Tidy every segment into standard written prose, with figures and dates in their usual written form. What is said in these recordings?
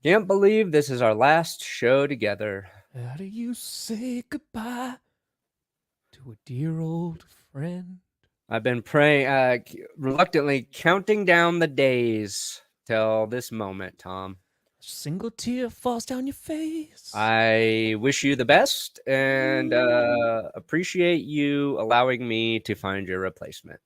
Can't believe this is our last show together. How do you say goodbye to a dear old friend? I've been praying, reluctantly counting down the days till this moment, Tom. A single tear falls down your face. I wish you the best and appreciate you allowing me to find your replacement.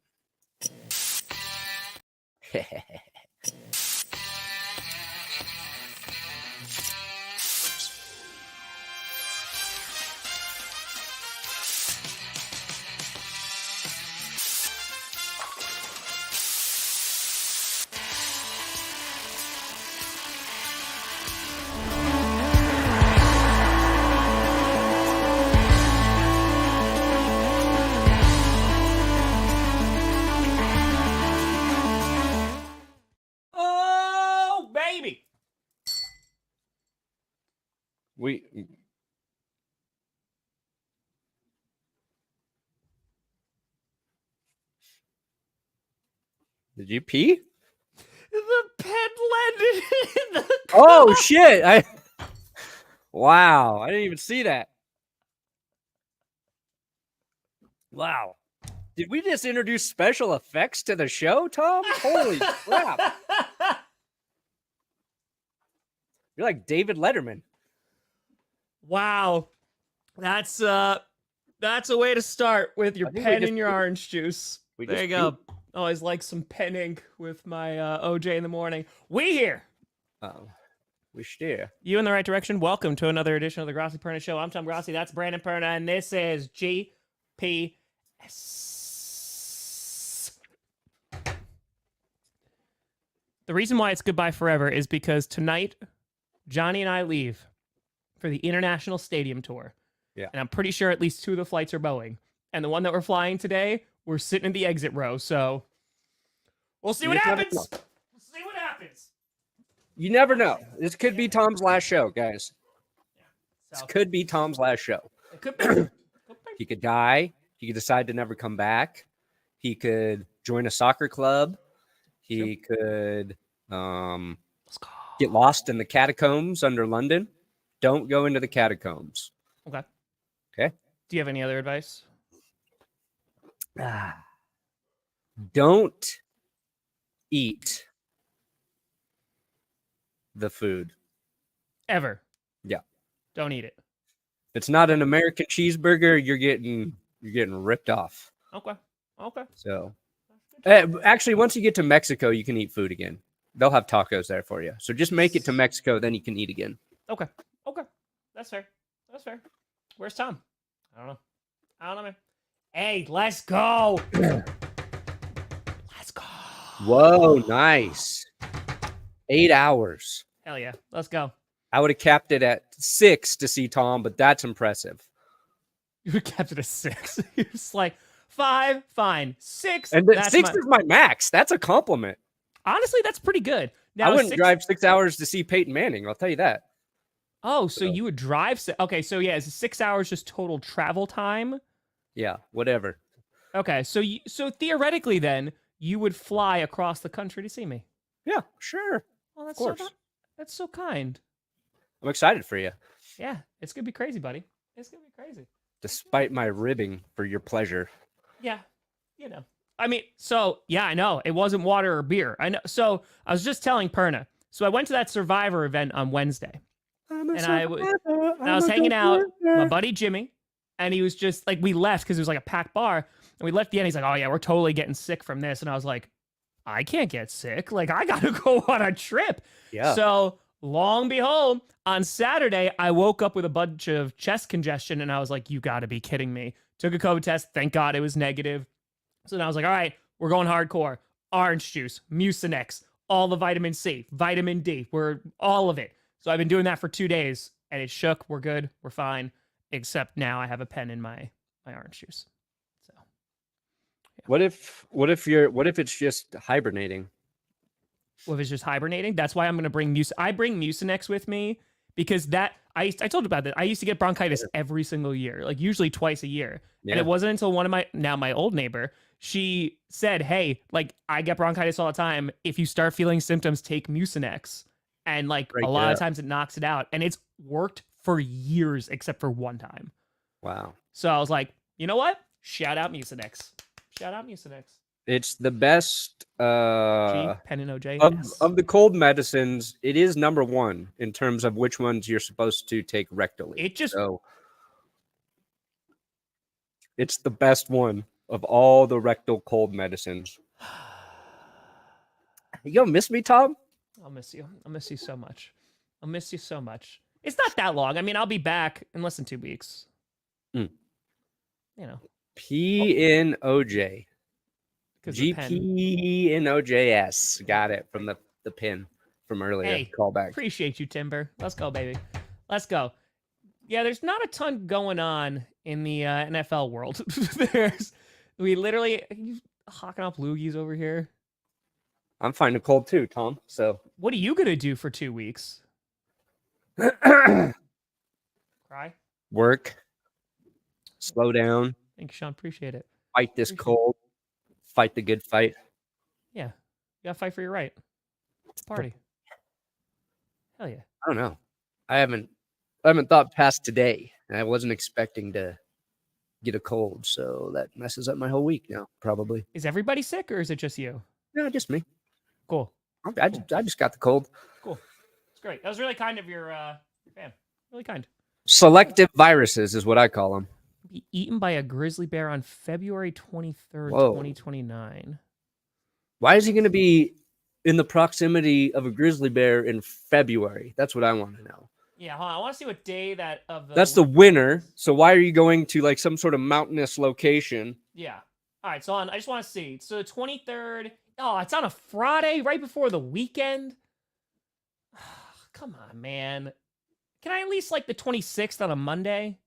Oh, baby. Did you pee? The pen landed in the cup. Oh shit! Wow, I didn't even see that. Wow. Did we just introduce special effects to the show, Tom? Holy crap. You're like David Letterman. Wow. That's a way to start with your pen and your orange juice. There you go. Always like some pen ink with my OJ in the morning. We here. We steer. You in the right direction. Welcome to another edition of the Grossi Perna Show. I'm Tom Grossi. That's Brandon Perna, and this is GPS. The reason why it's goodbye forever is because tonight, Johnny and I leave for the International Stadium Tour. Yeah. And I'm pretty sure at least 2 of the flights are Boeing. And the one that we're flying today, we're sitting in the exit row. So we'll see what happens. We'll see what happens. You never know. This could be Tom's last show, guys. Yeah. This could be Tom's last show. It could be. He could die. He could decide to never come back. He could join a soccer club. He could get lost in the catacombs under London. Don't go into the catacombs. Okay. Okay. Do you have any other advice? Don't eat the food. Ever. Yeah. Don't eat it. If it's not an American cheeseburger, you're getting ripped off. Okay. So, actually, once you get to Mexico, you can eat food again. They'll have tacos there for you. So just make it to Mexico, then you can eat again. Okay. That's fair. Where's Tom? I don't know, man. Hey, let's go. Let's go. Whoa, nice. 8 hours. Hell yeah. Let's go. I would have capped it at 6 to see Tom, but that's impressive. You would have kept it at 6. You're just like, 5, fine. 6. And 6 is my max. That's a compliment. Honestly, that's pretty good. Now, I wouldn't drive 6 hours to see Peyton Manning. I'll tell you that. Oh, so you would drive? Okay, so yeah, is 6 hours just total travel time? Yeah, whatever. Okay, so theoretically, then you would fly across the country to see me. Yeah, sure. Well, that's of course. That's so kind. I'm excited for you. Yeah, it's gonna be crazy, buddy. It's gonna be crazy. Despite my ribbing for your pleasure. Yeah, I mean, so yeah, I know it wasn't water or beer. I know. So I was just telling Perna. So I went to that Survivor event on Wednesday. I was hanging out with my buddy Jimmy, and he was just like, we left because it was like a packed bar, and we left the end. He's like, oh yeah, we're totally getting sick from this. And I was like, I can't get sick. Like, I got to go on a trip. Yeah. So long behold, on Saturday, I woke up with a bunch of chest congestion, and I was like, you got to be kidding me. Took a COVID test. Thank God it was negative. So then I was like, all right, we're going hardcore. Orange juice, Mucinex, all the vitamin C, vitamin D, all of it. So I've been doing that for 2 days, and it shook. We're good. We're fine. Except now I have a pen in my orange juice. So, yeah. What if it's just hibernating? What if it's just hibernating? That's why I'm going to bring I bring Mucinex with me because I told you about that. I used to get bronchitis every single year, like usually twice a year. Yeah. And it wasn't until one of my old neighbor, she said, hey, like I get bronchitis all the time. If you start feeling symptoms, take Mucinex. And like Break a it lot of up. times it knocks it out. And it's worked for years except for one time. Wow. So I was like, you know what? Shout out Mucinex. Shout out Mucinex. It's the best G, Pen and OJ. of the cold medicines. It is number one in terms of which ones you're supposed to take rectally. It just So it's the best one of all the rectal cold medicines. You gonna miss me, Tom? I'll miss you. I'll miss you so much. I'll miss you so much. It's not that long. I mean, I'll be back in less than 2 weeks. Mm. You know. PNOJ. Because the pen. GPNOJS. Got it from the pin from earlier. Hey, callback. Appreciate you, Timber. Let's go, baby. Let's go. Yeah, there's not a ton going on in the NFL world. We literally you hawking up loogies over here. I'm finding cold too, Tom. So what are you gonna do for 2 weeks? Cry. Work. Slow down. Thanks, Sean. Appreciate it. Fight this cold. Fight the good fight. Yeah, you gotta fight for your right. Party. Hell yeah. I don't know. I haven't thought past today. And I wasn't expecting to get a cold, so that messes up my whole week now. Probably. Is everybody sick or is it just you? No, just me. Cool. I just got the cold. Cool. It's great. That was really kind of your fan. Really kind. Selective viruses is what I call them. Be eaten by a grizzly bear on February 23rd, Whoa. 2029. Why is he going to be in the proximity of a grizzly bear in February? That's what I want to know. Yeah, hold on. I want to see what day that of the. That's the winter. So why are you going to like some sort of mountainous location? Yeah. All right. So I just want to see. So the 23rd. Oh, it's on a Friday, right before the weekend. Come on, man. Can I at least like the 26th on a Monday?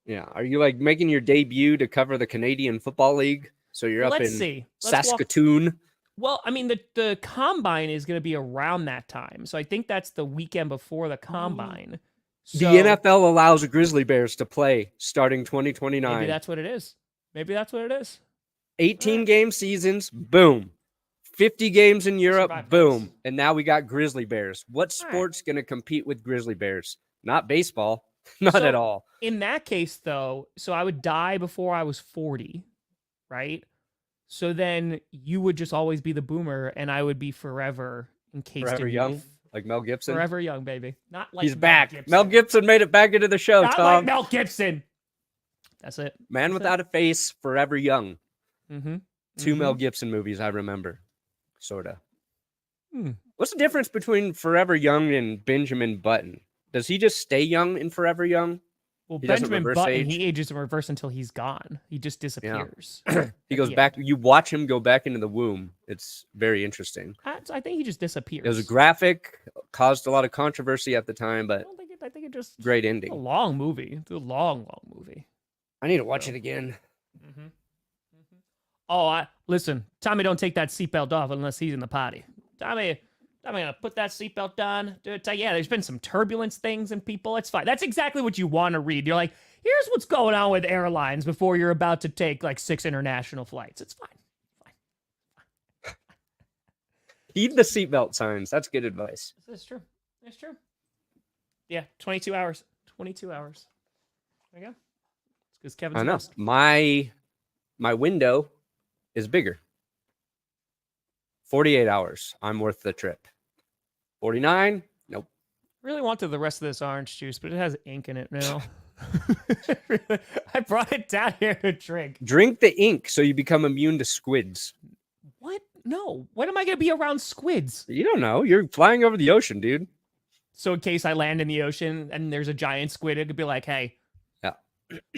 Yeah. Are you like making your debut to cover the Canadian Football League? So you're up in Saskatoon. Well, I mean, the combine is going to be around that time. So I think that's the weekend before the combine. So, the NFL allows Grizzly Bears to play starting 2029. Maybe that's what it is. 18 game seasons, boom. 50 games in Europe, boom. This. And now we got Grizzly Bears. What sport's going to compete with Grizzly Bears? Not baseball. Not at all. In that case, though, so I would die before I was 40, right? So then you would just always be the boomer, and I would be forever encased forever in young, youth. like Mel Gibson. Forever young, baby. Not like he's back. Mel Gibson made it back into the show. Not Tom. like Mel Gibson. That's it. Man without a face, forever young. Mm-hmm. 2 Mel Gibson movies I remember, sorta. Hmm. What's the difference between Forever Young and Benjamin Button? Does he just stay young in Forever Young? Well, Benjamin Button, he ages in reverse until he's gone. He just disappears. Yeah. He goes back. You watch him go back into the womb. It's very interesting. I think he just disappears. It was graphic, caused a lot of controversy at the time, but I think it just great ending. A long movie. It's a long movie. I need to watch it again. Mm-hmm. Oh, listen, Tommy, don't take that seatbelt off unless he's in the potty. Tommy, I'm gonna put that seatbelt on. Yeah, there's been some turbulence things and people. It's fine. That's exactly what you want to read. You're like, here's what's going on with airlines before you're about to take like 6 international flights. It's fine. Heed the seatbelt signs. That's good advice. It's true. It's true. Yeah, 22 hours. 22 hours. There you go. It's because Kevin's. I know. My window is bigger. 48 hours. I'm worth the trip. 49? Nope. Really wanted the rest of this orange juice, but it has ink in it now. I brought it down here to drink. Drink the ink so you become immune to squids. What? No. When am I going to be around squids? You don't know. You're flying over the ocean, dude. So in case I land in the ocean and there's a giant squid, it could be like, hey. Yeah.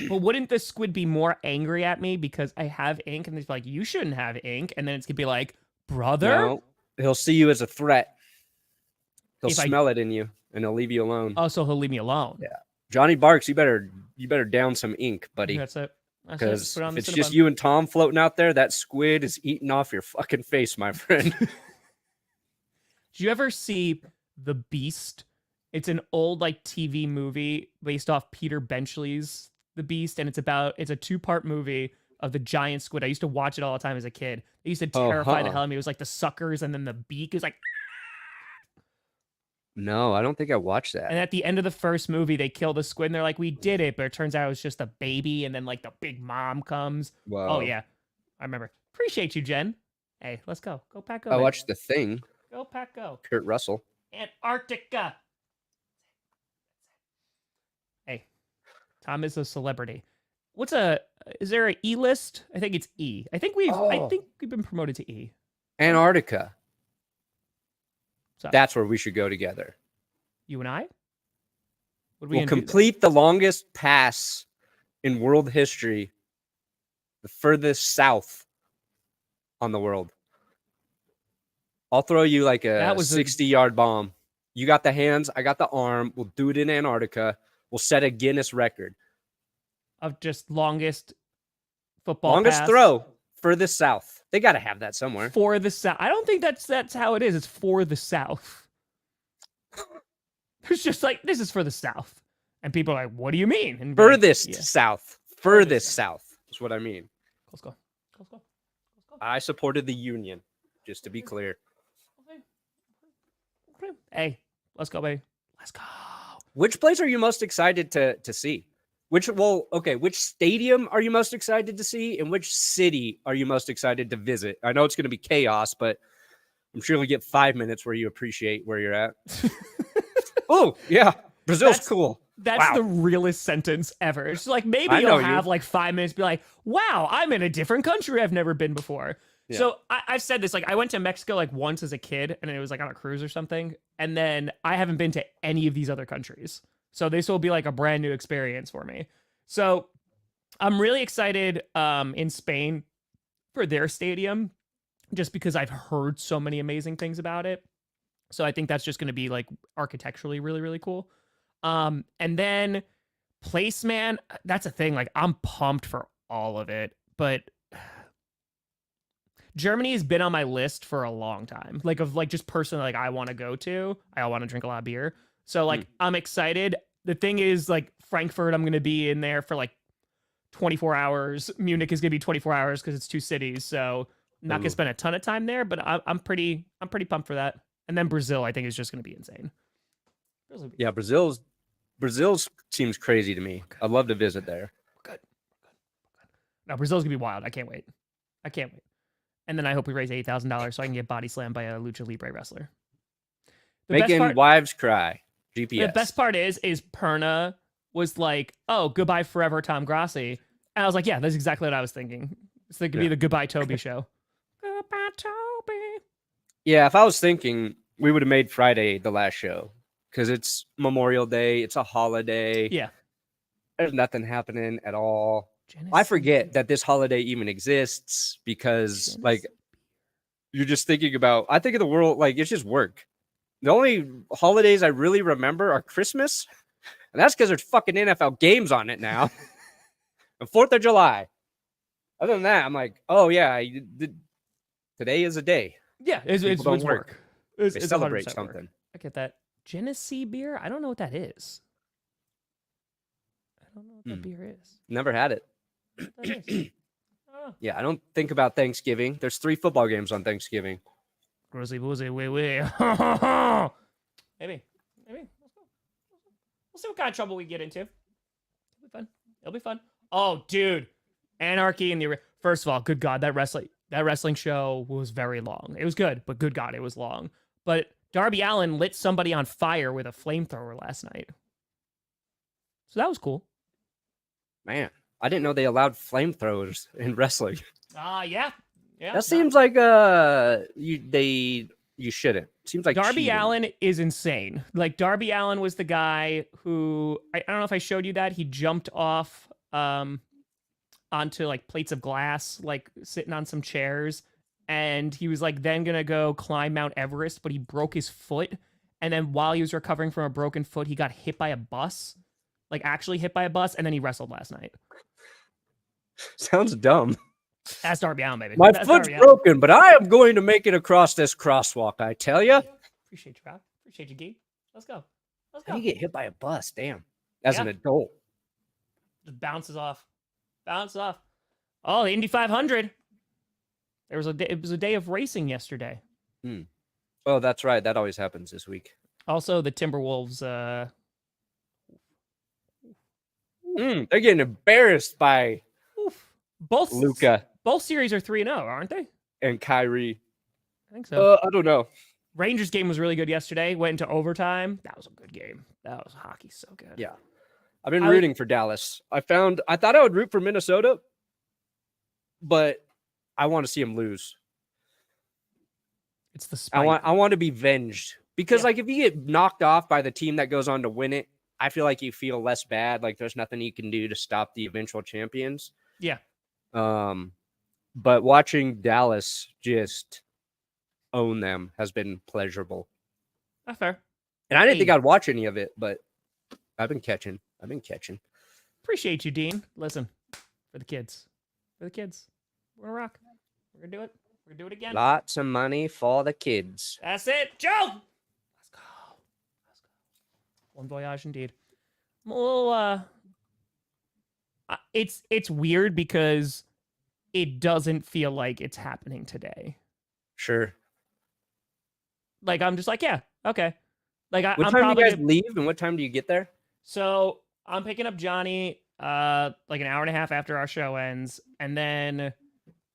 But wouldn't the squid be more angry at me because I have ink? And it's like, you shouldn't have ink. And then it's going to be like, brother? No, he'll see you as a threat. He'll smell it in you, and he'll leave you alone. Oh, so he'll leave me alone. Yeah, Johnny Barks, you better down some ink, buddy. That's it. Because if it's just you and Tom floating out there, that squid is eating off your fucking face, my friend. Did you ever see The Beast? It's an old like TV movie based off Peter Benchley's The Beast, and it's a 2-part movie of the giant squid. I used to watch it all the time as a kid. It used to terrify the hell out of me. It was like the suckers and then the beak is like. No, I don't think I watched that. And at the end of the first movie, they kill the squid and they're like, we did it. But it turns out it was just a baby. And then like the big mom comes. Wow. Oh, yeah. I remember. Appreciate you, Jen. Hey, let's go. Go pack, go. I man. watched The Thing. Go pack, go. Kurt Russell. Antarctica. Hey, Tom is a celebrity. Is there an E list? I think it's E. I think we've been promoted to E. Antarctica. So that's where we should go together. You and I? We'll complete the longest pass in world history, the furthest south on the world. I'll throw you like a 60-yard bomb. You got the hands, I got the arm. We'll do it in Antarctica. We'll set a Guinness record. Of just longest football longest pass. Throw, furthest south. They got to have that somewhere. For the South. I don't think that's how it is. It's for the South. It's just like, this is for the South. And people are like, what do you mean? And furthest like, yeah. south. Furthest south is what I mean. Let's go. Let's go. Let's go. I supported the Union, just to be clear. Okay. Hey, let's go, baby. Let's go. Which place are you most excited to see? Which stadium are you most excited to see? And which city are you most excited to visit? I know it's going to be chaos, but I'm sure you'll get 5 minutes where you appreciate where you're at. Oh, yeah. Brazil's cool. That's the realest sentence ever. It's like, maybe you'll have like 5 minutes, be like, wow, I'm in a different country I've never been before. Yeah. So I've said this, like, I went to Mexico like once as a kid, and it was like on a cruise or something. And then I haven't been to any of these other countries. So this will be like a brand new experience for me. So I'm really excited in Spain for their stadium, just because I've heard so many amazing things about it. So I think that's just going to be like architecturally really, really cool. And then place, man, that's a thing. Like, I'm pumped for all of it, but Germany has been on my list for a long time. Like, of like just personally, like, I want to go to. I want to drink a lot of beer. So like, I'm excited. The thing is, like, Frankfurt, I'm going to be in there for like 24 hours. Munich is going to be 24 hours because it's two cities. So I'm not going to spend a ton of time there, but I'm pretty pumped for that. And then Brazil, I think, is just going to be insane. Yeah, Brazil seems crazy to me. I'd love to visit there. We're good. Now, Brazil's going to be wild. I can't wait. And then I hope we raise $8,000 so I can get body slammed by a Lucha Libre wrestler. Making wives cry. GPS. The best part is Perna was like, oh, goodbye forever Tom Grossi. And I was like, yeah, that's exactly what I was thinking. It's going to be the Goodbye Toby show. Goodbye Toby. Yeah, if I was thinking, we would have made Friday the last show. Because it's Memorial Day. It's a holiday. Yeah. There's nothing happening at all. I forget that this holiday even exists because, like, you're just thinking about, I think of the world, like, it's just work. The only holidays I really remember are Christmas, and that's because there's fucking NFL games on it now. And 4th of July. Other than that, I'm like, oh, yeah, today is a day. Yeah, it's work. They celebrate something. Work. I get that. Genesee beer? I don't know what that is. I don't know what that beer is. Never had it. Yeah, I don't think about Thanksgiving. There's 3 football games on Thanksgiving. Grossi, wee. Maybe. Let's go. We'll see what kind of trouble we get into. It'll be fun. Oh, dude. Anarchy in the... First of all, good God, that wrestling show was very long. It was good, but good God, it was long. But Darby Allin lit somebody on fire with a flamethrower last night. So that was cool. Man, I didn't know they allowed flamethrowers in wrestling. Yeah. That seems like you shouldn't. Seems like Darby cheating. Allin is insane. Like, Darby Allin was the guy who, I don't know if I showed you that, he jumped off onto like plates of glass, like sitting on some chairs, and he was like then gonna go climb Mount Everest, but he broke his foot, and then while he was recovering from a broken foot, he got hit by a bus, like actually hit by a bus, and then he wrestled last night. Sounds dumb. That's Darby Allin, baby. My foot's broken, but I am going to make it across this crosswalk, I tell you. Appreciate you, Rob. Appreciate you, Gee. Let's go. How do you get hit by a bus? Damn. As an adult. Just bounces off. Oh, the Indy 500. It was a day of racing yesterday. Oh, that's right. That always happens this week. Also, the Timberwolves. They're getting embarrassed by Both Luka both series are 3-0, aren't they? and Kyrie. I think so. I don't know. Rangers game was really good yesterday. Went into overtime. That was a good game. That was hockey so good. Yeah. I've been rooting for Dallas. I thought I would root for Minnesota, but I want to see them lose. It's the spite. I want to be venged because like if you get knocked off by the team that goes on to win it, I feel like you feel less bad. Like there's nothing you can do to stop the eventual champions. Yeah. But watching Dallas just own them has been pleasurable. That's fair. And I didn't think I'd watch any of it, but I've been catching. Appreciate you, Dean. Listen, for the kids. We're gonna rock. We're gonna do it. We're gonna do it again. Lots of money for the kids. That's it, Joe. Let's go. Bon voyage, indeed. I'm a little. It's weird because it doesn't feel like it's happening today. Sure. Like I'm just like, yeah, okay. Like what time do you guys leave, and what time do you get there? So I'm picking up Johnny like an hour and a half after our show ends, and then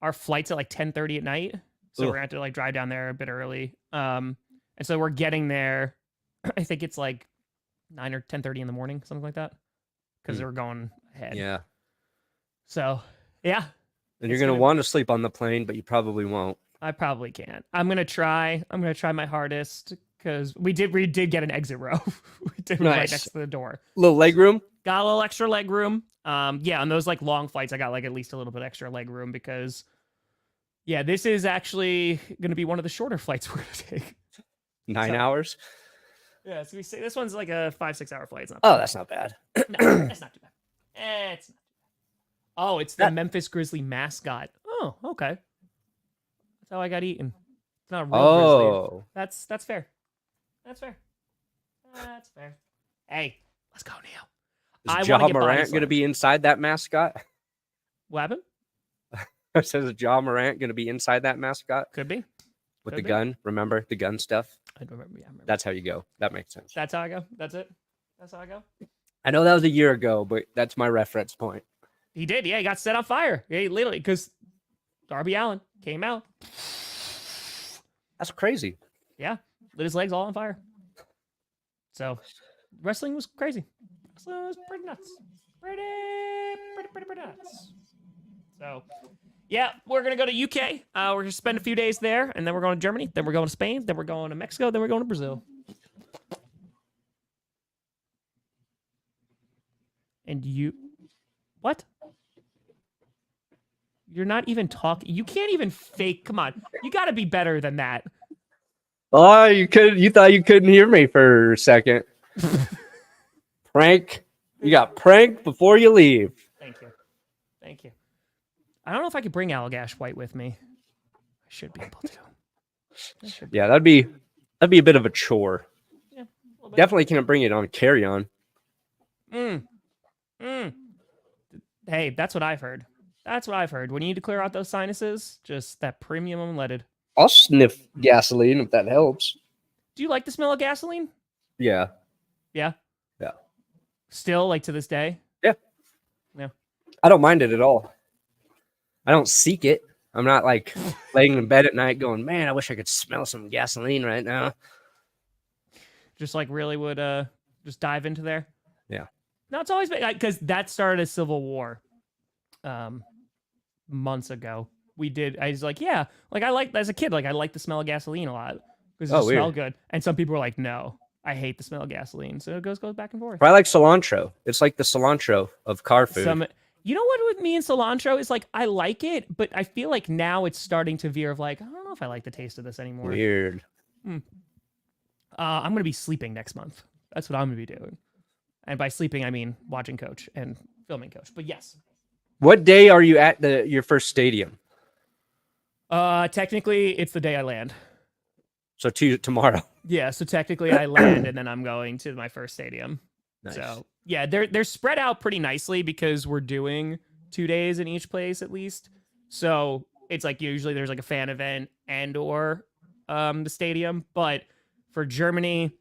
our flight's at like 10:30 at night. So we're gonna have to like drive down there a bit early. And so we're getting there. I think it's like 9 or 10:30 in the morning, something like that, because we're going ahead. Yeah. So yeah. And you're gonna want to sleep on the plane, but you probably won't. I probably can't. I'm gonna try my hardest because we did get an exit row. We did right next to the door. Little leg room. Got a little extra leg room. Yeah, on those like long flights, I got like at least a little bit extra leg room because, yeah, this is actually gonna be one of the shorter flights we're gonna take. 9 hours. Yeah, so we say this one's like a 5-6 hour flight. It's not. That's not bad. No, that's not too bad. It's not too bad. Oh, it's the Memphis Grizzly mascot. Oh, okay. That's how I got eaten. It's not a real Grizzly. That's fair. That's fair. That's fair. Hey, let's go, Neil. Is Ja Morant going to be inside that mascot? What happened? It says Ja Morant going to be inside that mascot? Could be. With the gun. Remember the gun stuff? I remember. Yeah, I remember. That's how you go. That makes sense. That's how I go. That's it. That's how I go. I know that was a year ago, but that's my reference point. He did. Yeah, he got set on fire. Yeah, he literally, because Darby Allin came out. That's crazy. Yeah, lit his legs all on fire. So, wrestling was crazy. Wrestling was pretty nuts. Pretty nuts. So, yeah, we're going to go to UK. We're going to spend a few days there, and then we're going to Germany. Then we're going to Spain. Then we're going to Mexico. Then we're going to Brazil. And you... What? You're not even talking. You can't even fake. Come on. You got to be better than that. Oh, you thought you couldn't hear me for a second. Prank. You got pranked before you leave. Thank you. I don't know if I could bring Allagash White with me. I should be able to. Yeah, that'd be a bit of a chore. Yeah, definitely can't bring it on carry-on. Hey, that's what I've heard. When you need to clear out those sinuses, just that premium unleaded. I'll sniff gasoline if that helps. Do you like the smell of gasoline? Yeah. Yeah? Yeah. Still, like to this day? Yeah. Yeah. I don't mind it at all. I don't seek it. I'm not like laying in bed at night going, man, I wish I could smell some gasoline right now. Just like really would just dive into there? Yeah. No, it's always been because that started a civil war months ago. I was like, yeah, like I like as a kid, like I like the smell of gasoline a lot because it smelled good. And some people were like, no, I hate the smell of gasoline. So it goes back and forth. But I like cilantro. It's like the cilantro of car food. You know what with me and cilantro is like I like it, but I feel like now it's starting to veer of like I don't know if I like the taste of this anymore. Weird. I'm gonna be sleeping next month. That's what I'm gonna be doing. And by sleeping, I mean watching Coach and filming Coach. But yes. What day are you at your first stadium? Technically, it's the day I land. So tomorrow. Yeah, so technically I land and then I'm going to my first stadium. Nice. So yeah, they're spread out pretty nicely because we're doing 2 days in each place at least. So it's like usually there's like a fan event and or the stadium. But for Germany,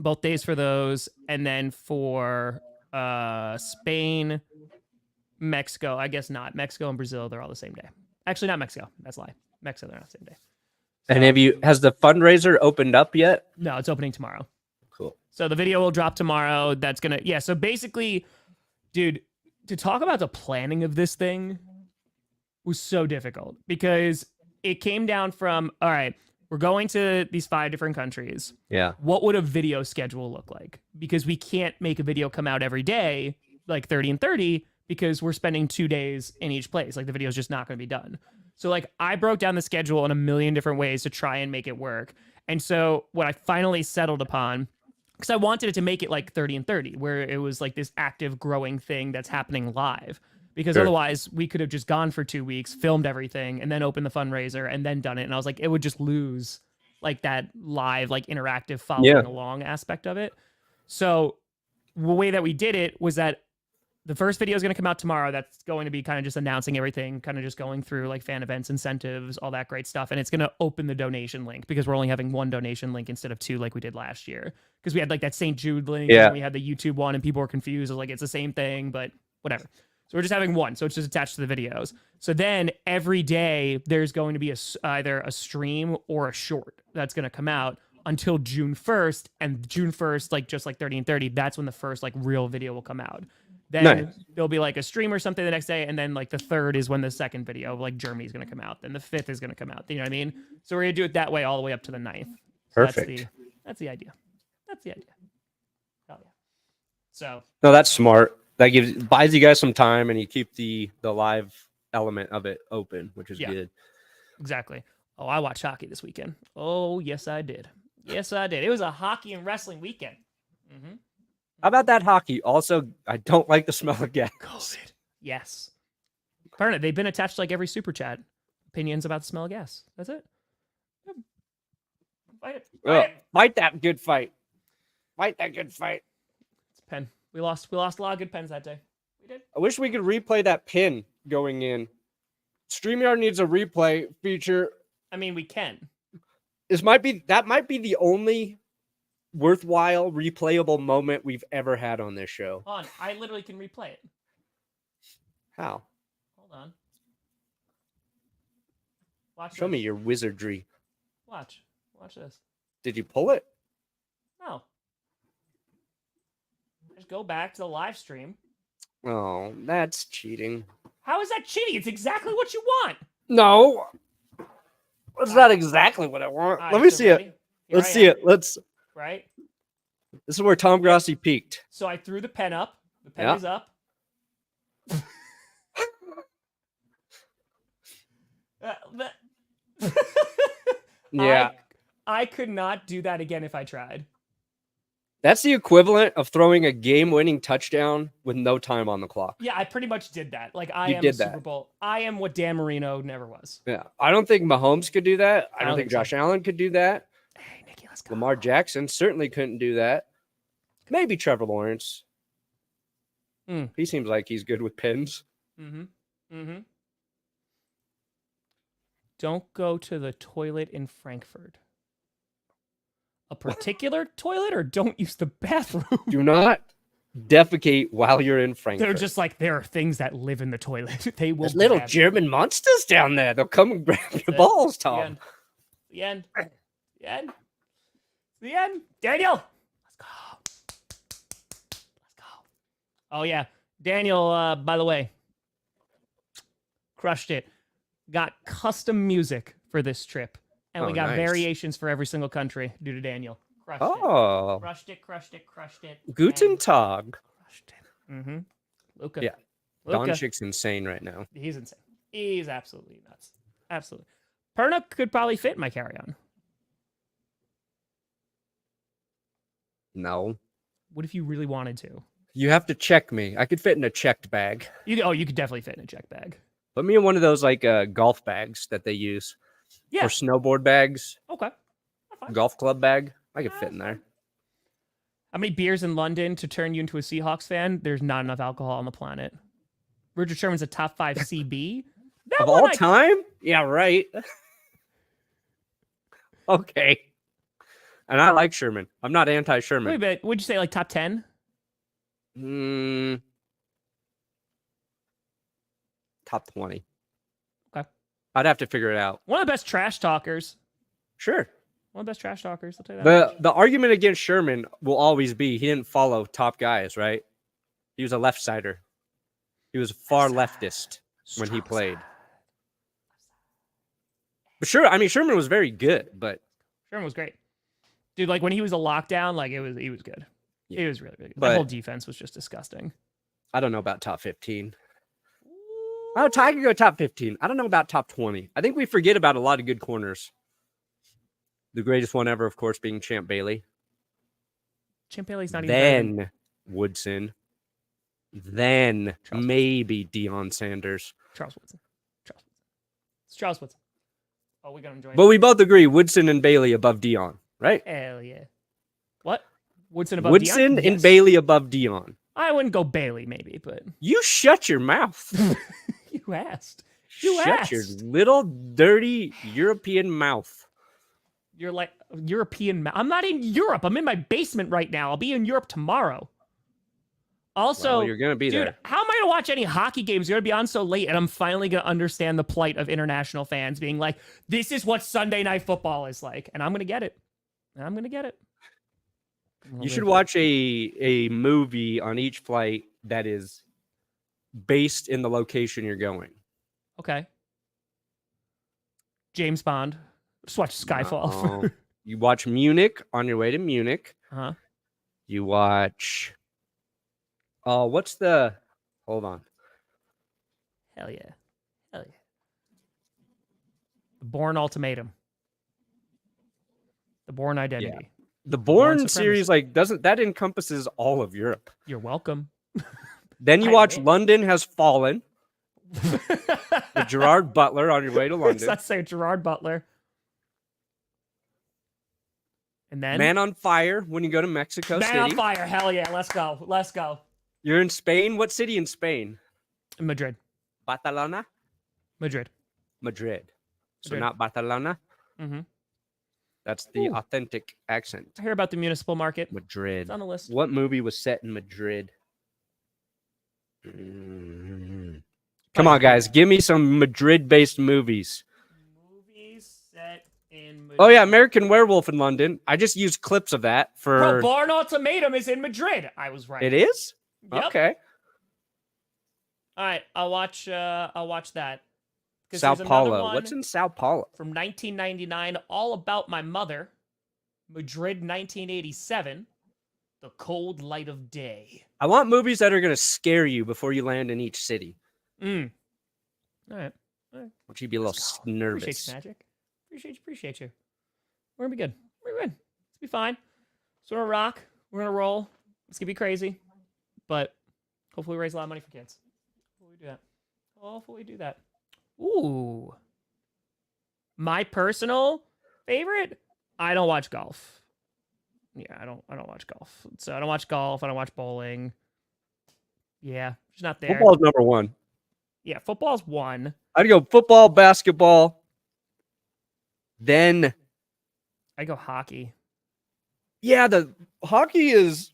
both days for those, and then for Spain, Mexico, I guess not. Mexico and Brazil, they're all the same day. Actually, not Mexico. That's a lie. Mexico, they're not the same day. So, And has the fundraiser opened up yet? No, it's opening tomorrow. Cool. So the video will drop tomorrow. That's gonna, yeah. So basically, dude, to talk about the planning of this thing was so difficult because it came down from, all right, we're going to these 5 different countries. Yeah. What would a video schedule look like? Because we can't make a video come out every day, like 30 and 30, because we're spending 2 days in each place. Like the video is just not going to be done. So like I broke down the schedule in a million different ways to try and make it work. And so what I finally settled upon, because I wanted it to make it like 30 and 30, where it was like this active growing thing that's happening live. Because otherwise we could have just gone for 2 weeks, filmed everything, and then opened the fundraiser and then done it. And I was like, it would just lose like that live, like interactive following along aspect of it. So the way that we did it was that the first video is going to come out tomorrow. That's going to be kind of just announcing everything, kind of just going through like fan events, incentives, all that great stuff. And it's going to open the donation link because we're only having 1 donation link instead of 2 like we did last year. Because we had like that St. Jude link and we had the YouTube one and people were confused. I was like, it's the same thing, but whatever. So we're just having 1. So it's just attached to the videos. So then every day there's going to be either a stream or a short that's going to come out until June 1st. And June 1st, like just like 30 and 30, that's when the first like real video will come out. Then there'll be like a stream or something the next day. And then like the 3rd is when the second video of like Germany's going to come out. Then the 5th is going to come out. You know what I mean? So we're going to do it that way all the way up to the 9th. So Perfect. That's the idea. That's the idea. Oh yeah. So. No, that's smart. That buys you guys some time and you keep the live element of it open, which is good. Exactly. Oh, I watched hockey this weekend. Oh, yes, I did. Yes, I did. It was a hockey and wrestling weekend. Mm-hmm. How about that hockey? Also, I don't like the smell of gas. COVID. Yes. Perna, they've been attached to like every super chat. Opinions about the smell of gas. That's it. Yep. Fight it. Fight that good fight. Fight that good fight. It's a pen. We lost a lot of good pens that day. We did. I wish we could replay that pin going in. StreamYard needs a replay feature. I mean, we can. That might be the only worthwhile replayable moment we've ever had on this show. Hold on, I literally can replay it. How? Hold on. Watch. Show me your wizardry. Watch this. Did you pull it? No. Just go back to the live stream. Oh, that's cheating. How is that cheating? It's exactly what you want. No. That's not exactly what I want. Right, Let me see it. Let's see it. Right? This is where Tom Grossi peaked. So I threw the pen up. The pen is up. Yeah. I could not do that again if I tried. That's the equivalent of throwing a game-winning touchdown with no time on the clock. Yeah, I pretty much did that. Like I am did a Super Bowl. I am what Dan Marino never was. Yeah. I don't think Mahomes could do that. I don't think Josh Allen could do that. Hey, Nikki, let's go. Lamar Jackson certainly couldn't do that. Maybe Trevor Lawrence. He seems like he's good with pins. Don't go to the toilet in Frankfurt. A particular toilet, or don't use the bathroom? Do not defecate while you're in Frankfurt. They're just like, there are things that live in the toilet. They will. There's little German monsters down there. They'll come and grab your balls, Tom. The end. Daniel, let's go. Oh yeah, Daniel. By the way, crushed it. Got custom music for this trip. And we got variations for every single country due to Daniel. Crushed it. Crushed it. Guten Tag. Crushed it. Luca. Yeah. Doncic's insane right now. He's insane. He's absolutely nuts. Absolutely. Perna could probably fit in my carry-on. No. What if you really wanted to? You have to check me. I could fit in a checked bag. You could definitely fit in a checked bag. Put me in one of those like golf bags that they use. Yeah. Or snowboard bags. Okay. Golf club bag. I could fit in there. How many beers in London to turn you into a Seahawks fan? There's not enough alcohol on the planet. Richard Sherman's a top 5 CB. Of all time? Yeah, right. Okay. And I like Sherman. I'm not Wait a anti-Sherman. minute. Would you say like top 10? Top 20. Okay. I'd have to figure it out. One of the best trash talkers. Sure. One of the best trash talkers. I'll tell you that much. The argument against Sherman will always be he didn't follow top guys, right? He was a left-sider. He was far leftist when he played. But sure, I mean Sherman was very good, but Sherman was great. Dude, like when he was a lockdown, like he was good. Yeah. He was really, really good. But- The whole defense was just disgusting. I don't know about top 15. Oh, Ty could go top 15. I don't know about top 20. I think we forget about a lot of good corners. The greatest one ever, of course, being Champ Bailey. Champ Bailey's not even Then Woodson. Then Charles maybe Deion Sanders. Charles Woodson. It's Charles Woodson. Oh, we got him joining. But we both agree Woodson and Bailey above Deion, right? Hell yeah. What? Woodson above Woodson Deion? and Yes. Bailey above Deion. I wouldn't go Bailey, maybe, but You shut your mouth. you asked. You Shut your asked. little dirty European mouth. You're like European. I'm not in Europe. I'm in my basement right now. I'll be in Europe tomorrow. Also, Well, you're gonna be dude, there. how am I gonna watch any hockey games? You're gonna be on so late, and I'm finally gonna understand the plight of international fans being like, "This is what Sunday Night Football is like," and I'm gonna get it. I'm gonna get it. You should watch a movie on each flight that is based in the location you're going. Okay. James Bond. Just watch Skyfall. No. You watch Munich on your way to Munich. Uh-huh. You watch. Oh, what's the? Hold on. Hell yeah. Hell yeah. The Bourne Ultimatum. The Bourne Identity. The Bourne Bourne series doesn't that encompasses all of Europe. You're welcome. Then you I watch will. London Has Fallen with Gerard Butler on your way to London. Let's say Gerard Butler. And then Man on Fire when you go to Mexico Man on City. Fire. Hell yeah. Let's go. Let's go. You're in Spain. What city in Spain? Madrid. Barcelona? Madrid. Madrid. So Madrid. not Barcelona. Mm-hmm. That's the Ooh. authentic accent. I hear about the municipal market. Madrid. It's on the list. What movie was set in Madrid? Come on, guys. Give me some Madrid-based movies. Movies set in Madrid. Oh, yeah. American Werewolf in London. I just used clips of that for... Bro, Bourne Ultimatum is in Madrid. I was right. It is? Yep. Okay. All right, I'll watch that. 'Cause Sao there's another Paulo. one What's in Sao Paulo? from 1999, All About My Mother. Madrid 1987. The Cold Light of Day. I want movies that are going to scare you before you land in each city. All right. Won't you be a little Let's go. nervous? Appreciate you, Magic. Appreciate you. We're gonna be good. We're good. Let's be fine. So we're gonna rock. We're gonna roll. It's gonna be crazy, but hopefully we raise a lot of money for kids. Hopefully we do that. Ooh. My personal favorite? I don't watch golf. Yeah, I don't watch golf. So I don't watch golf. I don't watch bowling. Yeah, just not there. Football's number one. Yeah, football's one. I'd go football, basketball. Then, I go hockey. yeah, the hockey is...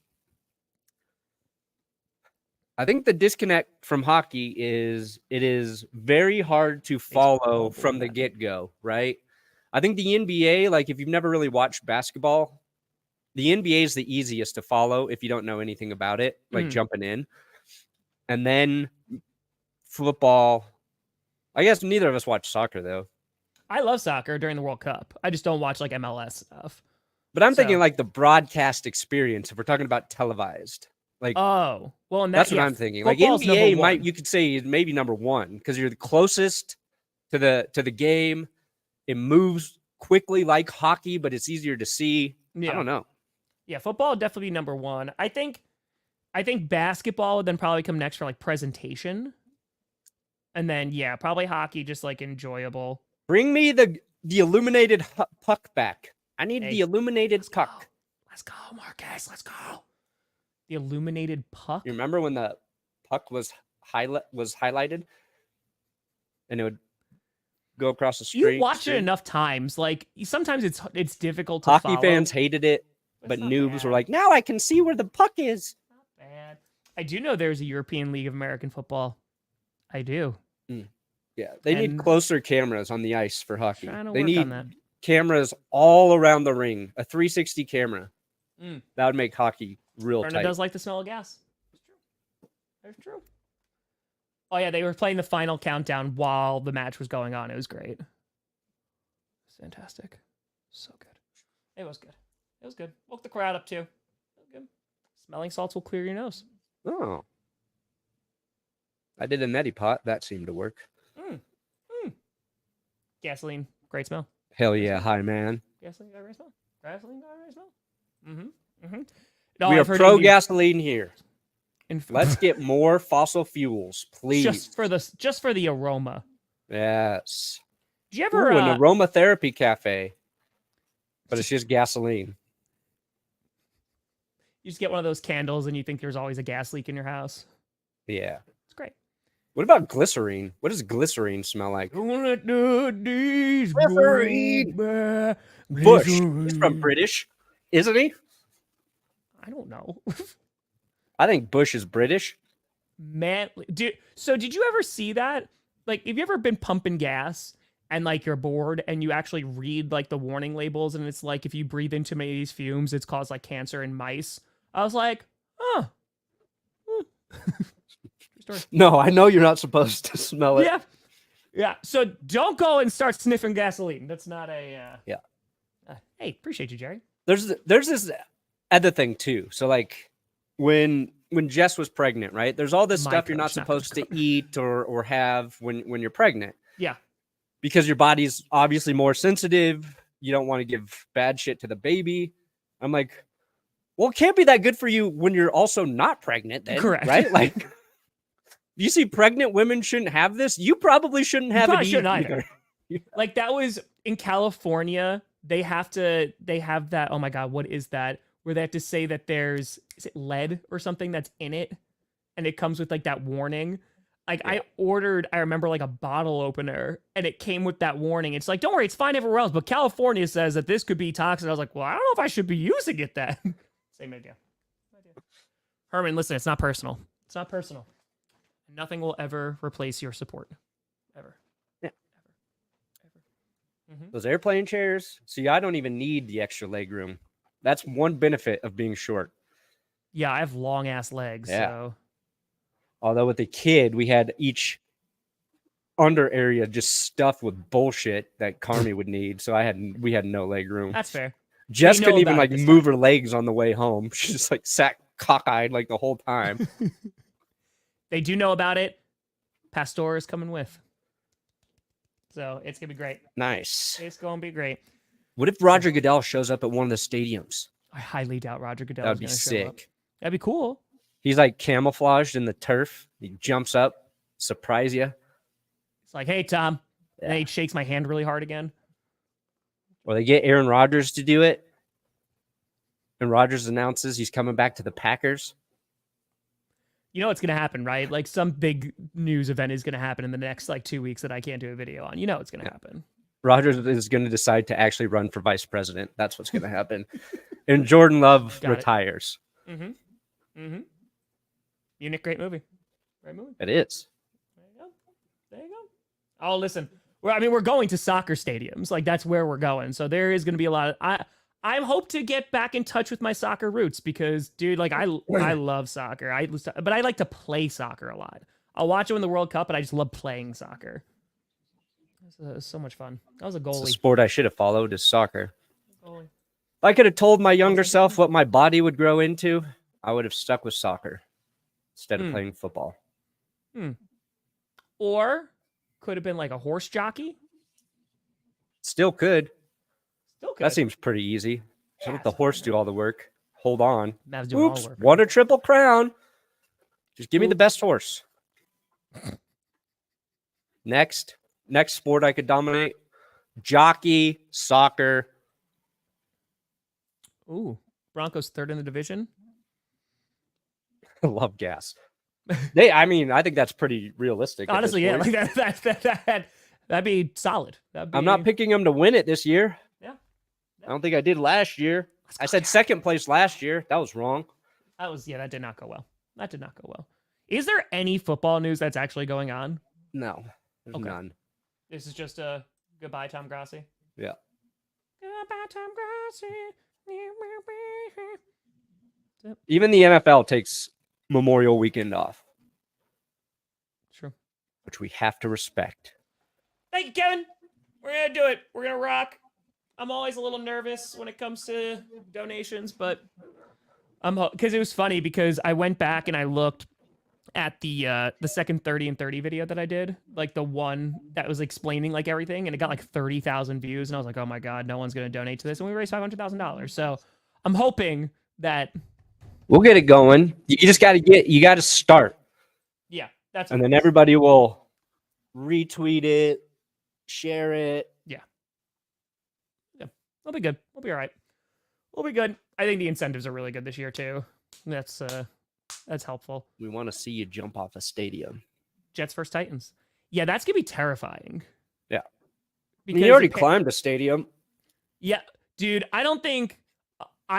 I think the disconnect from hockey is it is very hard to follow from the get-go, right? I think the NBA, like if you've never really watched basketball, the NBA is the easiest to follow if you don't know anything about it, like jumping in. And then football. I guess neither of us watch soccer, though. I love soccer during the World Cup. I just don't watch like MLS stuff. But I'm thinking So- like the broadcast experience, if we're talking about televised. Like, Oh, well, and that's what I'm thinking. Like football's NBA number might, one. you could say is maybe number one because you're the closest to the game. It moves quickly like hockey, but it's easier to see. Yeah. I don't know. Yeah, football would definitely be number one. I think basketball would then probably come next for like presentation. And then yeah, probably hockey, just like enjoyable. Bring me the illuminated puck back. I need Hey, the illuminated puck. Let's go, Marcus. Let's go. The illuminated puck. You remember when the puck was highlighted, and it would go across the street. You watch it enough times, like sometimes it's difficult to Hockey follow. fans hated it, but noobs were like, now I can see where the puck is. Not bad. I do know there's a European League of American Football. I do. Yeah, they need closer cameras on the ice for hockey. They need cameras all around the ring, a 360 camera. That would make hockey real tight. Perna does like the smell of gas. It's true. That's true. Oh, yeah, they were playing the final countdown while the match was going on. It was great. Fantastic. So good. It was good. It was good. Woke the crowd up, too. It was good. Smelling salts will clear your nose. Oh. I did a neti pot. That seemed to work. Gasoline, great smell. Hell yeah, hi, man. Gasoline got a great smell. Gasoline got a great smell. No, we are pro gasoline here. Let's get more fossil fuels, please. Just for the aroma. Yes. Did you ever an aromatherapy cafe? But it's just gasoline. You just get one of those candles and you think there's always a gas leak in your house. Yeah. It's great. What about glycerine? What does glycerine smell like? Glycerine. Bush. He's from British, isn't he? I don't know. I think Bush is British. Man, so did you ever see that? Like, have you ever been pumping gas and like you're bored and you actually read like the warning labels and it's like if you breathe in too many of these fumes, it's caused like cancer in mice? I was like, huh. No, I know you're not supposed to smell it. Yeah. So don't go and start sniffing gasoline. That's not a. Hey, appreciate you, Jerry. There's this other thing too. So like when Jess was pregnant, right? There's all this stuff you're not supposed to eat or have when you're pregnant. Yeah. Because your body's obviously more sensitive. You don't want to give bad shit to the baby. I'm like, well, it can't be that good for you when you're also not pregnant then. Correct. Right? Like, you see pregnant women shouldn't have this. You probably shouldn't have it either. Like that was in California. They have that. Oh my God. What is that? Where they have to say that is it lead or something that's in it? And it comes with like that warning. Like I remember like a bottle opener and it came with that warning. It's like, don't worry, it's fine everywhere else. But California says that this could be toxic. I was like, well, I don't know if I should be using it then. Same idea. Herman, listen, it's not personal. It's not personal. Nothing will ever replace your support. Ever. Yeah. Ever. Those airplane chairs. See, I don't even need the extra leg room. That's one benefit of being short. Yeah, I have long ass legs. Yeah. So. Although with the kid, we had each under area just stuffed with bullshit that Carmi would need. So we had no leg room. That's fair. Jess couldn't even like move her legs on the way home. She just like sat cockeyed like the whole time. They do know about it. Pastor is coming with. So it's going to be great. Nice. It's going to be great. What if Roger Goodell shows up at one of the stadiums? I highly doubt Roger Goodell is going to show up. That'd be sick. That'd be cool. He's like camouflaged in the turf. He jumps up, surprise you. It's like, hey, Tom. Yeah. And he shakes my hand really hard again. Or they get Aaron Rodgers to do it. And Rodgers announces he's coming back to the Packers. You know what's going to happen, right? Like some big news event is going to happen in the next like 2 weeks that I can't do a video on. You know what's going to happen. Rodgers is going to decide to actually run for vice president. That's what's going to happen. And Jordan Love retires. Munich, great movie. Great movie. It is. There you go. Oh, listen. We're going to soccer stadiums. Like that's where we're going. So there is going to be a lot of I hope to get back in touch with my soccer roots because, dude, like I love soccer. But I like to play soccer a lot. I'll watch it in the World Cup, but I just love playing soccer. It was so much fun. I was a goalie. It's a sport I should have followed is soccer. If I could have told my younger self what my body would grow into, I would have stuck with soccer instead of playing football. Or could have been like a horse jockey. Still could. Still could. That seems pretty easy. So let the horse do all the work. Hold on. Mav's doing all the work. Won a triple crown. Just give me the best horse. Next sport I could dominate. Jockey, soccer. Ooh. Broncos third in the division. I love gas. I think that's pretty realistic. Honestly, yeah. Like That'd be solid. I'm not picking them to win it this year. Yeah. I don't think I did last year. I said second place last year. That was wrong. That did not go well. That did not go well. Is there any football news that's actually going on? No, there's none. This is just a goodbye, Tom Grossi. Yeah. Goodbye, Tom Grossi. Even the NFL takes Memorial Weekend off. True. Which we have to respect. Thank you, Kevin. We're going to do it. We're going to rock. I'm always a little nervous when it comes to donations, but because it was funny because I went back and I looked at the second 30 and 30 video that I did, like the one that was explaining like everything, and it got like 30,000 views, and I was like, oh my god, no one's going to donate to this, and we raised $500,000. So I'm hoping that we'll get it going. You just got to start. Yeah, and then everybody will retweet it, share it. Yeah, we'll be good. We'll be all right. We'll be good. I think the incentives are really good this year too. That's helpful. We want to see you jump off a stadium. Jets versus Titans. Yeah, that's gonna be terrifying. Yeah, because you already climbed a stadium. Yeah, dude. I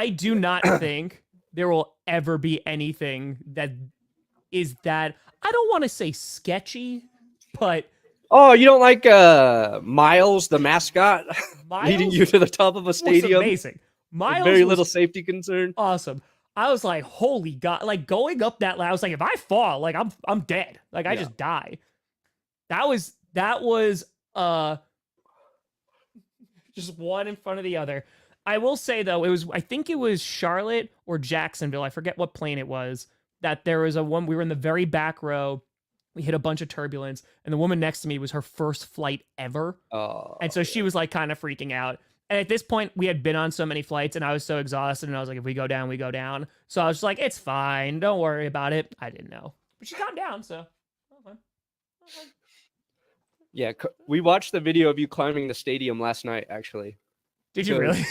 do not think there will ever be anything that is that. I don't want to say sketchy, but oh, you don't like Miles, the mascot, leading you to the top of a stadium? Amazing. Miles, very little safety concern. Awesome. I was like, holy God, like going up that ladder, I was like, if I fall, like I'm dead. Like I just die. That was just one in front of the other. I will say though, I think it was Charlotte or Jacksonville. I forget what plane it was, that there was we were in the very back row. We hit a bunch of turbulence, and the woman next to me was her first flight ever. Oh, and so she was like kind of freaking out. And at this point, we had been on so many flights, and I was so exhausted, and I was like, if we go down, we go down. So I was just like, it's fine. Don't worry about it. I didn't know. But she calmed down, so. Okay. Yeah, we watched the video of you climbing the stadium last night, actually. Did you really?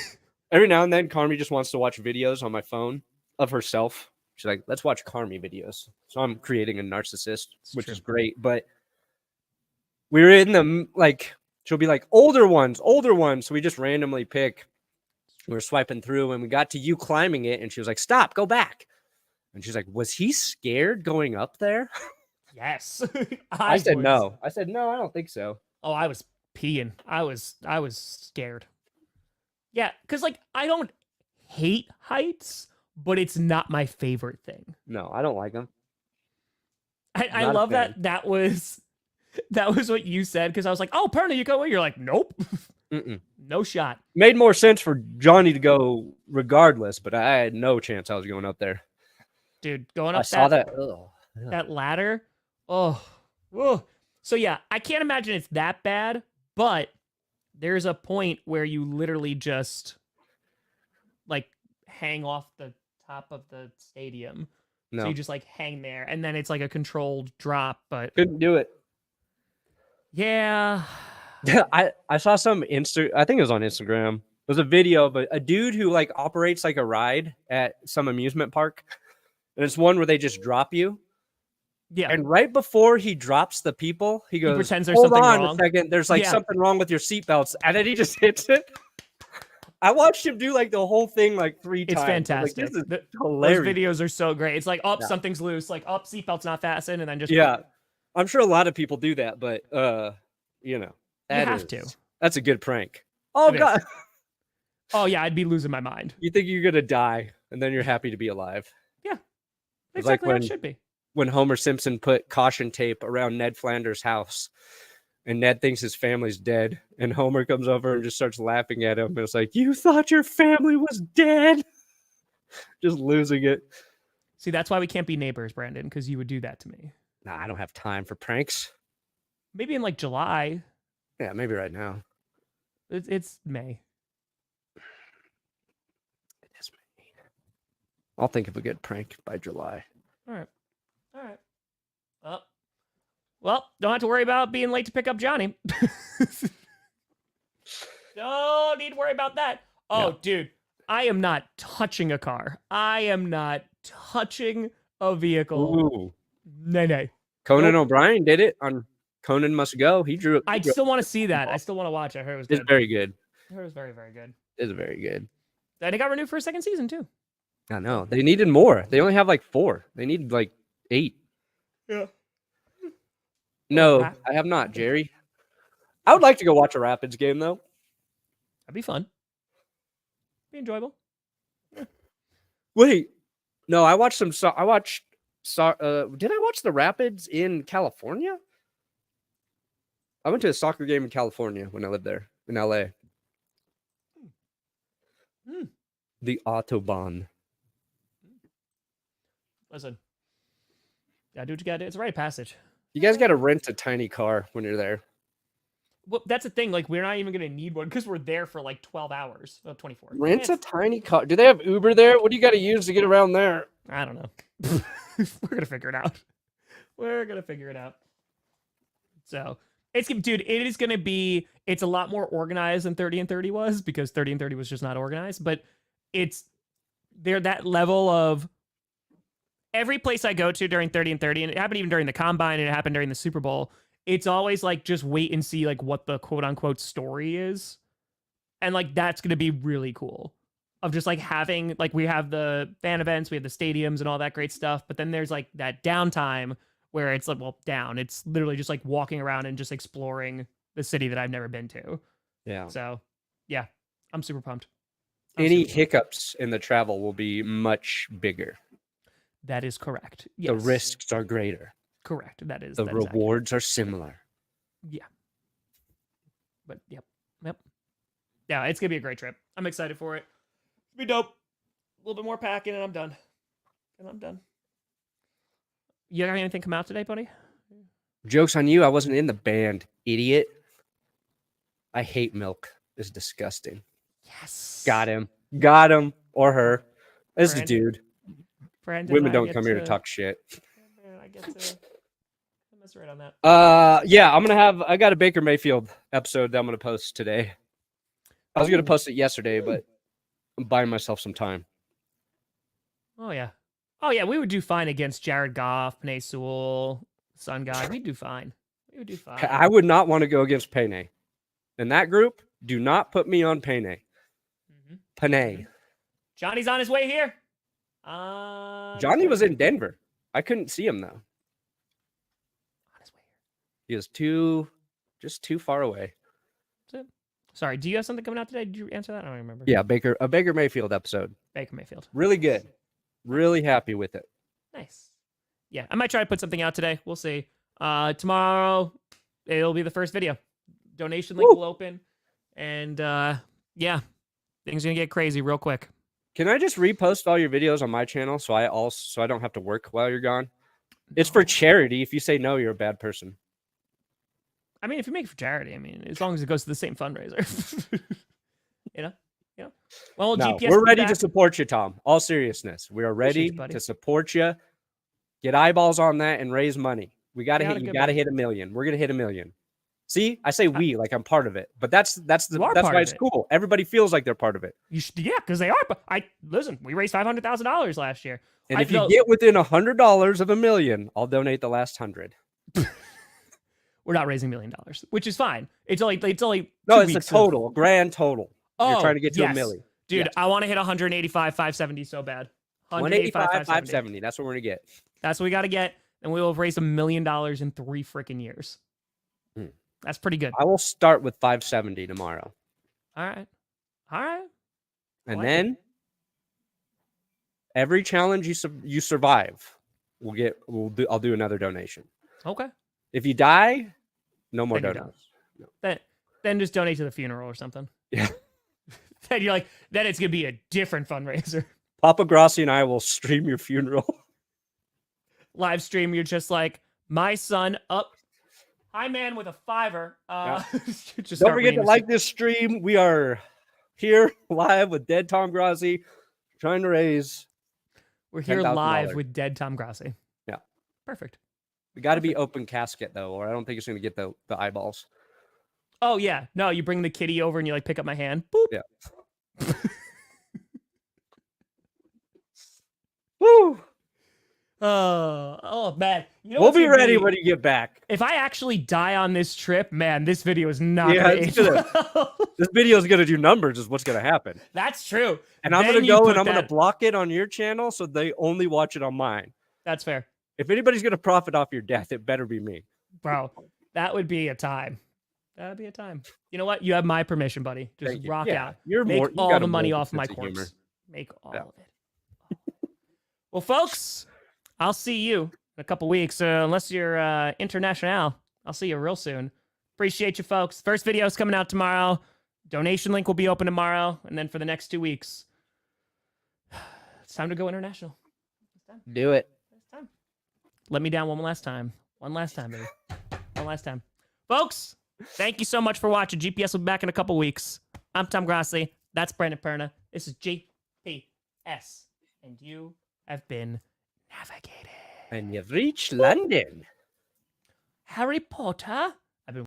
Every now and then, Carmi just wants to watch videos on my phone of herself. She's like, let's watch Carmi videos. So I'm creating a narcissist, which is great. But we were in the, like... She'll be like, older ones. So we just randomly pick. We were swiping through and we got to you climbing it. And she was like, stop, go back. And she's like, was he scared going up there? Yes. I said, no. I don't think so. Oh, I was peeing. I was scared. Yeah, because like, I don't hate heights, but it's not my favorite thing. No, I don't like them. I love that was what you said, because I was like, oh, Perna, you go away. You're like, nope. No shot. Made more sense for Johnny to go regardless, but I had no chance I was going up there. Dude, going up that ladder. Oh, whoa. So yeah, I can't imagine it's that bad, but there's a point where you literally just like hang off the top of the stadium. No. So you just like hang there, and then it's like a controlled drop, but couldn't do it. Yeah. I saw some I think it was on Instagram. It was a video of a dude who like operates like a ride at some amusement park. And it's one where they just drop you. Yeah. And right before he drops the people, he goes, pretends there's something wrong. Hold on a second. There's like something wrong with your seatbelts. And then he just hits it. I watched him do like the whole thing like 3 times. It's fantastic. Like, this is hilarious. Those videos are so great. It's like, something's loose. Like, seatbelt's not fastened. And then just... Yeah. I'm sure a lot of people do that, but you know, that's a good prank. Oh God. Oh yeah, I'd be losing my mind. You think you're gonna die, and then you're happy to be alive. Yeah, it's exactly like how it should be. When Homer Simpson put caution tape around Ned Flanders' house, and Ned thinks his family's dead, and Homer comes over and just starts laughing at him, and it's like, you thought your family was dead. Just losing it. See, that's why we can't be neighbors, Brandon, because you would do that to me. Nah, I don't have time for pranks. Maybe in like July. Yeah, maybe right now. It's May. It is May. I'll think of a good prank by July. All right. Well, don't have to worry about being late to pick up Johnny. Don't need to worry about that. Oh, dude, I am not touching a car. I am not touching a vehicle. Ooh. No. Conan O'Brien did it on Conan Must Go. He drew. I still want to see that. I still want to watch it. I heard it was good. It's very good. I heard it was very, very good. It's very good. And it got renewed for a second season too. I know. They needed more. They only have like 4. They need like 8. Yeah. No, I have not, Jerry. I would like to go watch a Rapids game though. That'd be fun. Be enjoyable. Yeah. Wait, no, I watched some. Did I watch the Rapids in California? I went to a soccer game in California when I lived there in LA. The Autobahn. Listen, yeah, do what you gotta do. It's a rite of passage. You guys got to rent a tiny car when you're there. Well, that's the thing. Like, we're not even gonna need one because we're there for like 12 hours, 24. Rent a tiny car. Do they have Uber there? What do you got to use to get around there? I don't know. We're gonna figure it out. We're gonna figure it out. So dude, it is gonna be. It's a lot more organized than 30 and 30 was because 30 and 30 was just not organized. But they're that level of. Every place I go to during 30 and 30, and it happened even during the combine, and it happened during the Super Bowl. It's always like just wait and see like what the quote unquote story is, and like that's gonna be really cool. Of just like having like we have the fan events, we have the stadiums and all that great stuff, but then there's like that downtime where it's like it's literally just like walking around and just exploring the city that I've never been to. Yeah. So yeah, I'm super pumped. Any hiccups in the travel will be much bigger. That is correct. Yes. The risks are greater. Correct. That is. The rewards are similar. Yeah. But yep. Yeah, it's gonna be a great trip. I'm excited for it. It'll be dope. A little bit more packing, and I'm done. You got anything come out today, buddy? Joke's on you. I wasn't in the band, idiot. I hate milk. It's disgusting. Yes. Got him. Or her. This is a dude. Brandon, women don't come here to talk shit. I get to mess right on that. Yeah, I got a Baker Mayfield episode that I'm gonna post today. I was gonna post it yesterday, but I'm buying myself some time. Oh yeah, we would do fine against Jared Goff, Penei Sewell, Sun Guy. We'd do fine. I would not want to go against Penei. In that group, do not put me on Penei. Penei. Johnny's on his way here. Johnny was in Denver. I couldn't see him though. On his way here. He was just too far away. Sorry, do you have something coming out today? Did you answer that? I don't remember. Yeah, a Baker Mayfield episode. Baker Mayfield. Really good. Really happy with it. Nice. Yeah, I might try to put something out today. We'll see. Tomorrow, it'll be the first video. Donation link will open. And yeah, things are going to get crazy real quick. Can I just repost all your videos on my channel so I don't have to work while you're gone? It's for charity. If you say no, you're a bad person. I mean, if you make it for charity, I mean, as long as it goes to the same fundraiser. you know? Well, no, GPS we're ready to support you, Tom. All seriousness. We are ready you, to support you. Get eyeballs on that and raise money. You got to hit 1 million. We're going to hit 1 million. See, I say we like I'm part of it, but that's why it's cool. Everybody feels like they're part of it. Because they are. But listen. We raised $500,000 last year, and if you get within $100 of 1 million, I'll donate the last 100. We're not raising $1 million, which is fine. It's only no, it's a total, grand total. Oh, you're trying to get to 1 million, dude. Yes. I want to hit 185, 570 so bad. 185, 570. That's what we're gonna get. That's what we got to get, and we will have raised $1 million in 3 freaking years. That's pretty good. I will start with 570 tomorrow. All right. And then every challenge you survive, I'll do another donation. Okay. If you die, no more donations. No. Then just donate to the funeral or something. Yeah. then it's gonna be a different fundraiser. Papa Grossi and I will stream your funeral. Live stream. You're just like my son up. Hi, man, with a $5. Don't forget to like this stream. We are here live with Dead Tom Grossi, trying to raise. We're here live with Dead Tom Grossi. Yeah, perfect. We got to be open casket though, or I don't think it's going to get the eyeballs. Oh yeah, no, you bring the kitty over and you like pick up my hand. Boop. Yeah. Woo. Oh Oh man, you know We'll what's be gonna ready when you get back. If I actually die on this trip, man, this video is not Yeah, gonna it's age gonna- well. This video is gonna do numbers. Is what's gonna happen. That's true. And I'm Then gonna you go put and I'm gonna that- block it on your channel so they only watch it on mine. That's fair, If anybody's gonna profit off your death, it better be me. bro. That would be a time. That'd be a time. You know what? You have my permission, buddy. Just Thank you. rock Yeah, out. you're Make more. You all got the a money more off my sense of humor. corpse. Make all Yeah. of it. Well, folks, I'll see you in a couple weeks. Unless you're international, I'll see you real soon. Appreciate you, folks. First video is coming out tomorrow. Donation link will be open tomorrow, and then for the next 2 weeks, it's time to go international. Do it. It's time. Let me down one last time. One last time, baby. One last time. Folks, thank you so much for watching. GPS will be back in a couple weeks. I'm Tom Grossi. That's Brandon Perna. This is GPS. And you have been navigated. And you've reached London. Harry Potter?